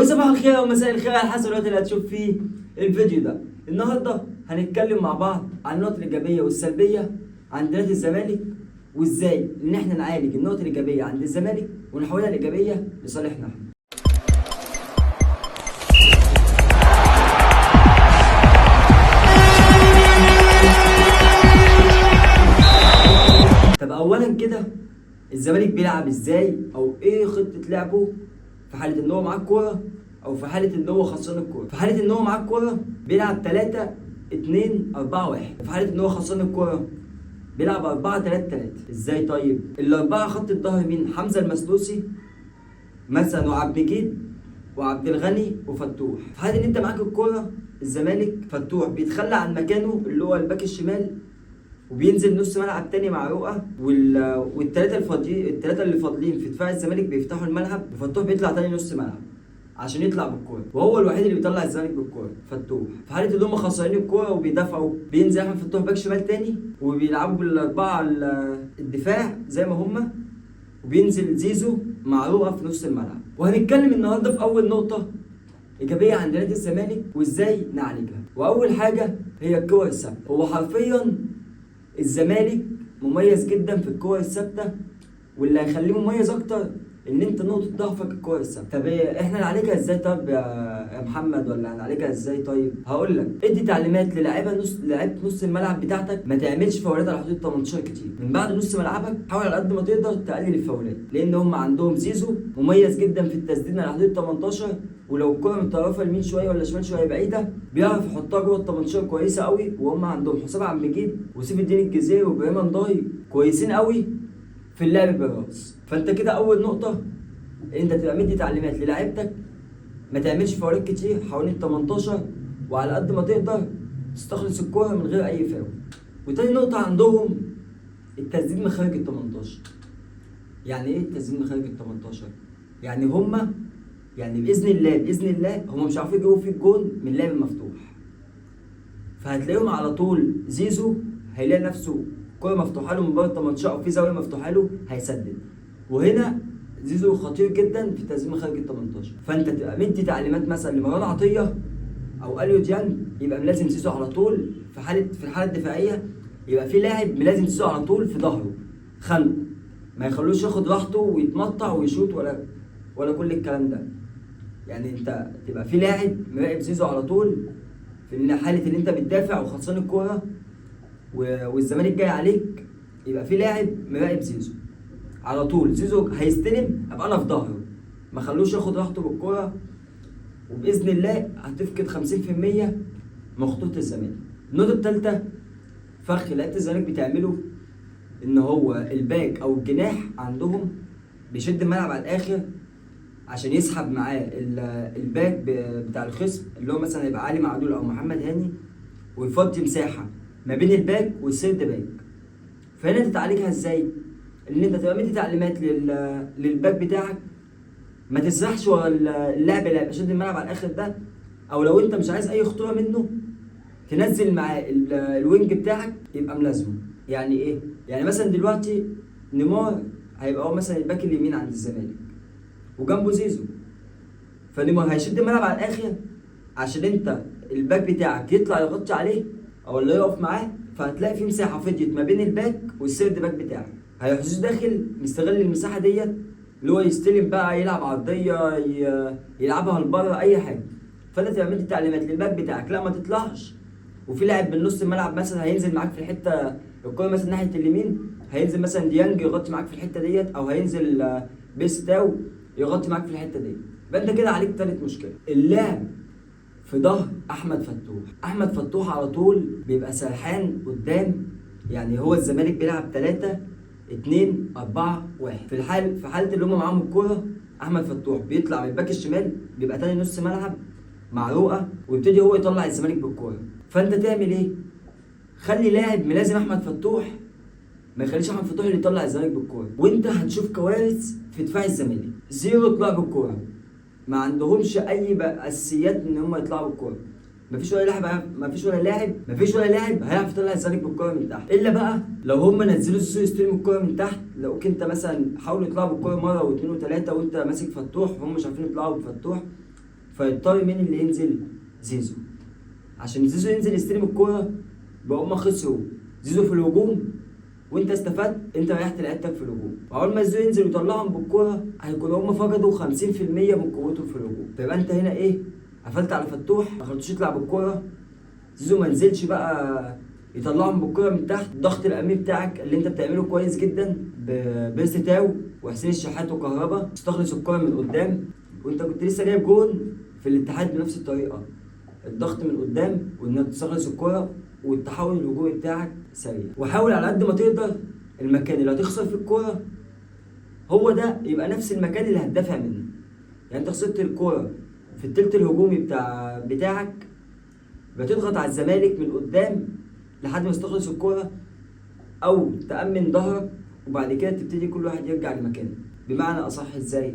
وصباح الخير ومساء الخير على حسب الوقت اللي هتشوف فيه الفيديو ده. النهارده هنتكلم مع بعض عن النقط الايجابيه والسلبيه عند نادي الزمالك، وازاي ان احنا نعالج النقط الايجابيه عند الزمالك ونحولها الايجابيه لصالحنا احنا. طب اولا كده، الزمالك بيلعب ازاي او ايه خطه لعبه في حاله ان هو معاه الكوره او في حاله ان هو خسران الكوره؟ في حاله ان هو معاه الكوره بيلعب 3 2 4 1، في حاله ان هو خسران الكوره بيلعب 4 3 3. ازاي طيب؟ الاربعه خط الظهر مين؟ حمزه المسلوسي مثلا وعبد المجيد وعبد الغني وفتوح. في حاله ان انت معاك الكوره الزمالك، فتوح بيتخلى عن مكانه اللي هو الباك الشمال وبينزل نص ملعب تاني مع رؤى، والثلاثه اللي فاضلين في دفاع الزمالك بيفتحوا الملعب، وفتوح بيطلع تاني نص ملعب عشان يطلع بالكوره، وهو الوحيد اللي بيطلع الزمالك بالكوره فتوح. في حاله ان هم خسرانين الكوره وبيدافعوا بينزل احمد فتوح باك شمال تاني، وبيلعبوا بالاربعه الدفاع زي ما هم، وبينزل زيزو مع رؤى في نص الملعب. وهنتكلم النهارده في اول نقطه ايجابيه عند نادي الزمالك وازاي نعالجها. واول حاجه هي الكور الثابته. هو حرفيا الزمالك مميز جدا في الكور الثابته، واللي هيخليه مميز اكتر ان انت نقطه ضعفك الكور الثابته. طب احنا نعالجها ازاي طب يا محمد، ولا هنعالجها ازاي طيب؟ هقول لك، ادي تعليمات للاعيبه لعيبه نص الملعب بتاعتك ما تعملش فاولات على حدود 18 كتير. من بعد نص ملعبك حاول على قد ما تقدر تقلل الفاولات، لان هم عندهم زيزو مميز جدا في التسديد على حدود 18، ولو الكره متطرفه يمين شويه ولا شمال شويه بعيده بيعرف يحطها جوه ال 18 كويسه قوي. وهم عندهم حسام عبد المجيد وسيف الدين الجزيري وابراهيم نضاي كويسين قوي في اللعب بالراس. فانت كده اول نقطه انت تبقى مدي تعليمات للاعيبتك ما تعملش فاولات كتير حوالين ال 18، وعلى قد ما تقدر تستخلص الكوره من غير اي فاول. وتاني نقطه عندهم التسديد من خارج ال 18. يعني ايه التسديد من خارج ال 18؟ يعني هم باذن الله هم مش عارفين يجيبوا فيه الجون من اللعب المفتوح، فهتلاقيهم على طول زيزو هيلاقي نفسه كوره مفتوحه له من بره ال 18 او في زاويه مفتوحه له هيسدد. وهنا زيزو خطير جدا في التسديد من خارج ال 18. فانت تبقى مدي تعليمات مثلا لمروان عطيه او اليو ديانج يبقى ملازم زيزو على طول في الحاله الدفاعيه، يبقى في لاعب ملازم زيزو على طول في ظهره خنقه، ما يخلوش ياخد راحته ويتمطع ويشوط ولا كل الكلام ده. يعني انت تبقى في لاعب مراقب زيزو على طول في حاله ان انت بتدافع وخلصان الكوره والزمالك جاي عليك، يبقى في لاعب مراقب زيزو على طول. زيزو هيستلم ابقى انا في ظهره، ما خلوش ياخد راحته بالكوره، وباذن الله هتفقد 50% من خطوط الزمالك. النقطه الثالثه فخ لعيبه الزمالك بتعمله ان هو الباك او الجناح عندهم بيشد الملعب على الاخر عشان يسحب معاه الباك بتاع الخصم اللي هو مثلا يبقى علي معدول او محمد هاني، ويفضي مساحه ما بين الباك والسيرد باك. فهنا انت تعالجها ازاي؟ ان انت تبقى مدي تعليمات للباك بتاعك ما تسرحش ورا اللاعب اللي هيبقى شد الملعب على الاخر ده، او لو انت مش عايز اي خطوره منه تنزل معاه الوينج بتاعك يبقى ملازمه. يعني ايه؟ يعني مثلا دلوقتي نيمار هيبقى هو مثلا الباك اليمين عند الزمالك وجنبه زيزو، فنيمار هيشد الملعب على الاخر عشان انت الباك بتاعك يطلع يغطي عليه او اللي يقف معاه، فهتلاقي في مساحه فضيت ما بين الباك والسيرد باك بتاعك، هيروح زيزو داخل مستغل المساحه ديت اللي هو يستلم بقى، يلعب عرضيه، يلعبها لبره، اي حاجه. فانت تبقى مدي تعليمات للباك بتاعك لا ما تطلعش، وفي لاعب من نص الملعب مثلا هينزل معاك في الحته الكوره مثلا ناحيه اليمين، هينزل مثلا ديانج يغطي معاك في الحته ديت، او هينزل بيستاو يغطي معاك في الحته ديت. يبقى انت كده عليك ثالث مشكله، اللعب في ظهر احمد فتوح. احمد فتوح على طول بيبقى سرحان قدام، يعني هو الزمالك بيلعب 3 2 4 1. في حاله اللي هم معاهم الكوره احمد فتوح بيطلع من الباك الشمال بيبقى تاني نص ملعب مع رؤى، ويبتدي هو يطلع الزمالك بالكوره. فانت تعمل ايه؟ خلي لاعب ملازم احمد فتوح، ما يخليش احمد فتوح اللي يطلع الزمالك بالكوره، وانت هتشوف كوارث في دفاع الزمالك. زيرو طلع بالكوره، ما عندهمش اي اساسيات ان هم يطلعوا بالكوره. مفيش ولا لاعب هيعرف يطلع الزمالك بالكوره من تحت، الا بقى لو هم نزلوا زيزو يستلموا الكوره من تحت. لو انت مثلا حاولوا يطلعوا بالكوره مره واثنين وثلاثه وانت ماسك فتوح وهم مش عارفين يطلعوا بفتوح، فيضطر مين اللي ينزل؟ زيزو. عشان زيزو ينزل يستلم الكوره بقى هما خسروا زيزو في الهجوم، وانت استفدت، انت ريحت لعيبتك في الهجوم. اول ما زيزو ينزل ويطلعهم بالكوره هيكونوا هما فقدوا 50% من قوتهم في الهجوم. فيبقى انت هنا ايه؟ قفلت على فتوح، ما خليتوش يطلع بالكوره. زيزو ما نزلش بقى يطلعهم بالكوره من تحت. الضغط الامامي بتاعك اللي انت بتعمله كويس جدا ببيرسي تاو وحسين الشحات وكهربا، تستخلص الكوره من قدام. وانت كنت لسه جايب جون في الاتحاد بنفس الطريقه، الضغط من قدام وانك تستخلص الكوره والتحول الهجومي بتاعك سريع. وحاول على قد ما تقدر المكان اللي هتخسر فيه الكوره هو ده يبقى نفس المكان اللي هتدافع منه. يعني انت خسرت الكوره في التلت الهجومي بتاعك، بتضغط على الزمالك من قدام لحد ما يستخلص الكوره، او تأمن ظهرك وبعد كده تبتدي كل واحد يرجع لمكانه. بمعنى اصح ازاي؟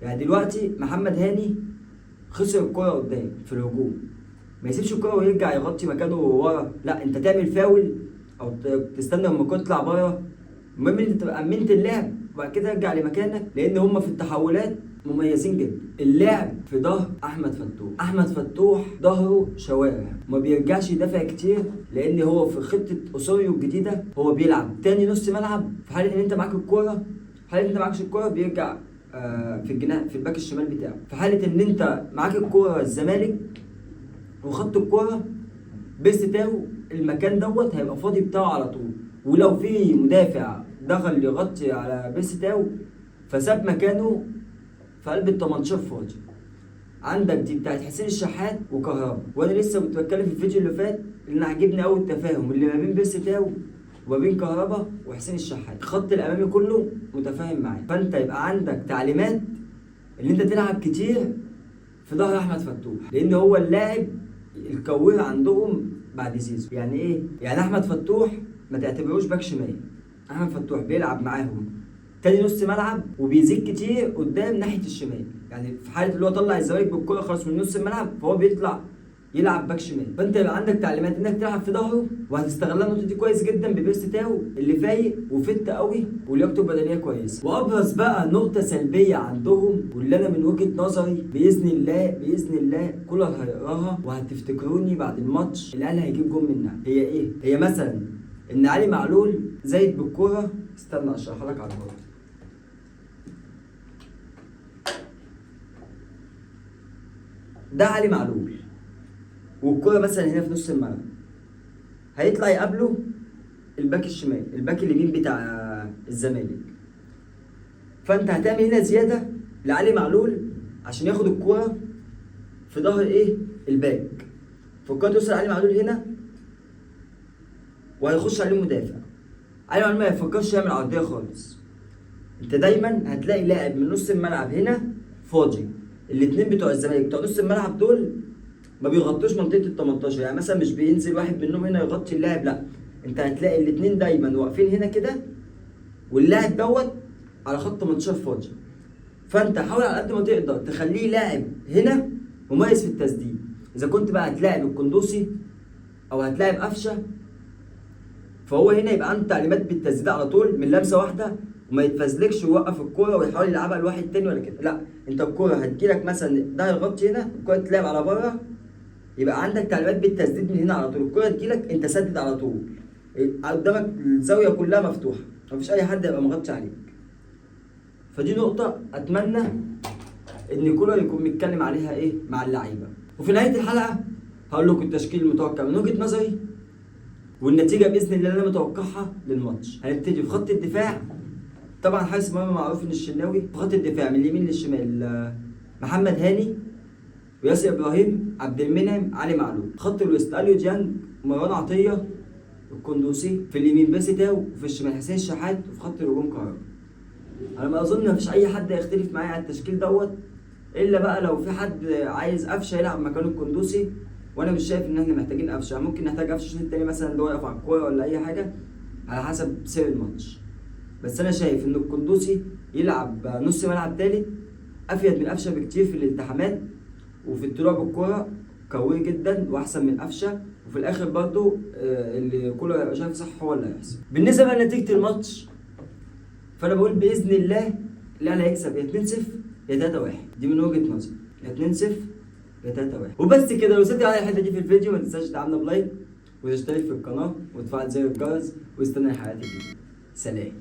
يعني دلوقتي محمد هاني خسر الكوره قدام في الهجوم، ما يسيبش الكوره ويرجع يغطي مكانه ورا، لا انت تعمل فاول او تستنى لما الكوره تطلع بره. المهم ان انت تبقى امنت اللعب وبعد كده ارجع لمكانك، لان هم في التحولات مميزين جدا. اللعب في ظهر احمد فتوح ظهره شوارع، ما بيرجعش يدافع كتير، لان هو في خطه اسوريو الجديده هو بيلعب تاني نص ملعب. في حاله ان انت معاك الكوره، في حاله ان انت معكش الكوره بيرجع في الجناح في الباك الشمال بتاعه. في حاله ان انت معاك الكوره الزمالك وخط الكوره بيرسي تاو، المكان دوت هيبقى فاضي بتاعه على طول. ولو في مدافع دخل يغطي على بيرسي تاو فساب مكانه في قلب ال 18 فاضي. عندك دي بتاعت حسين الشحات وكهربا. وانا لسه كنت بتكلم في الفيديو اللي فات ان عاجبني قوي التفاهم اللي ما بين بيرسي تاو وما بين كهربا وحسين الشحات. الخط الامامي كله متفاهم معاه، فانت يبقى عندك تعليمات اللي انت تلعب كتير في ظهر احمد فتوح، لان هو اللاعب الكوير عندهم بعد زيزو. يعني ايه؟ يعني احمد فتوح ما تعتبروش باك شمال، احمد فتوح بيلعب معاهم تاني نص ملعب وبيزيد كتير قدام ناحيه الشمال. يعني في حاله اللي هو طلع الزمالك بالكره خلاص من نص الملعب فهو بيطلع يلعب باك شمال. فانت يبقى عندك تعليمات انك تلعب في ظهره، وهتستغلها النقطه دي كويس جدا ببيرسي تاو اللي فايق وفت قوي ولياقته البدنيه كويسه. وابرز بقى نقطه سلبيه عندهم واللي انا من وجهه نظري باذن الله كولر هيقراها وهتفتكروني بعد الماتش الاهلي هيجيب جون منها، هي ايه؟ هي مثلا ان علي معلول زايد بالكوره. استنى اشرحها لك على البورد. ده علي معلول والكرة مثلا هنا في نص الملعب، هيطلع يقابله الباك الشمال، الباك اليمين بتاع الزمالك. فانت هتعمل هنا زياده لعلي معلول عشان ياخد الكرة في ظهر ايه؟ الباك. فالكرة توصل علي معلول هنا وهيخش عليه مدافع. علي معلول ما يفكرش يعمل عرضيه خالص. انت دايما هتلاقي لاعب من نص الملعب هنا فاضي. الاثنين بتوع الزمالك بتوع نص الملعب دول ما بيغطوش منطقه ال 18، يعني مثلا مش بينزل واحد منهم هنا يغطي اللاعب، لا انت هتلاقي الاثنين دايما واقفين هنا كده واللاعب دوت على خط 18 فاضي. فانت حاول على قد ما تقدر تخليه لاعب هنا مميز في التسديد. اذا كنت بقى هتلاعب القندوسي او هتلاعب قفشه فهو هنا يبقى عنده تعليمات بالتسديد على طول من لمسه واحده، وما يتفزلكش ويوقف الكوره ويحاول يلعبها لواحد تاني ولا كده، لا انت الكوره هتجيلك مثلا ده هيغطي هنا، الكوره تتلعب على بره، يبقى عندك تعليمات بالتسديد من هنا على طول. الكوره تجيلك انت سدد على طول، قدامك الزاويه كلها مفتوحه، مفيش اي حد يبقى مغطي عليك. فدي نقطه اتمنى ان كولر يكون بيتكلم عليها ايه مع اللعيبه. وفي نهايه الحلقه هقول لكم التشكيل المتوقع من وجهه نظري والنتيجه باذن الله اللي انا متوقعها للماتش. هنبتدي في خط الدفاع. طبعا حارس المرمى معروف ان الشناوي. في خط الدفاع من اليمين للشمال محمد هاني وياسر ابراهيم، عبد المنعم، علي معلول. خط الوسط اليو ديانج، مروان عطيه، القندوسي. في اليمين بيرسي تاو، وفي الشمال حسين الشحات، وفي خط الهجوم كهربا. انا ما اظن مفيش اي حد هيختلف معايا على التشكيل دوت، الا بقى لو في حد عايز قفشه يلعب مكان القندوسي، وانا مش شايف ان احنا محتاجين قفشه. ممكن نحتاج قفشه الشوط التاني مثلا اللي هو يقف على الكوره ولا اي حاجه على حسب سير الماتش. بس انا شايف ان القندوسي يلعب نص ملعب تالت افيد من قفشه بكتير في الالتحامات وفي الطلوع بالكوره، قوي جدا واحسن من قفشه. وفي الاخر برضو اللي كولر هيبقى شايف صح هو اللي هيحصل. بالنسبه بقى لنتيجه الماتش فانا بقول باذن الله الاهلي هيكسب يا 2-0 يا 3-1. دي من وجهه نظري، يا 2-0 ل 3-1. وبس كده. لو وصلت على الحته دي في الفيديو ما تنساش تدعمنا بلايك وتشترك في القناه وتفعل زر الجرس واستنى الحلقات الجديده. سلام.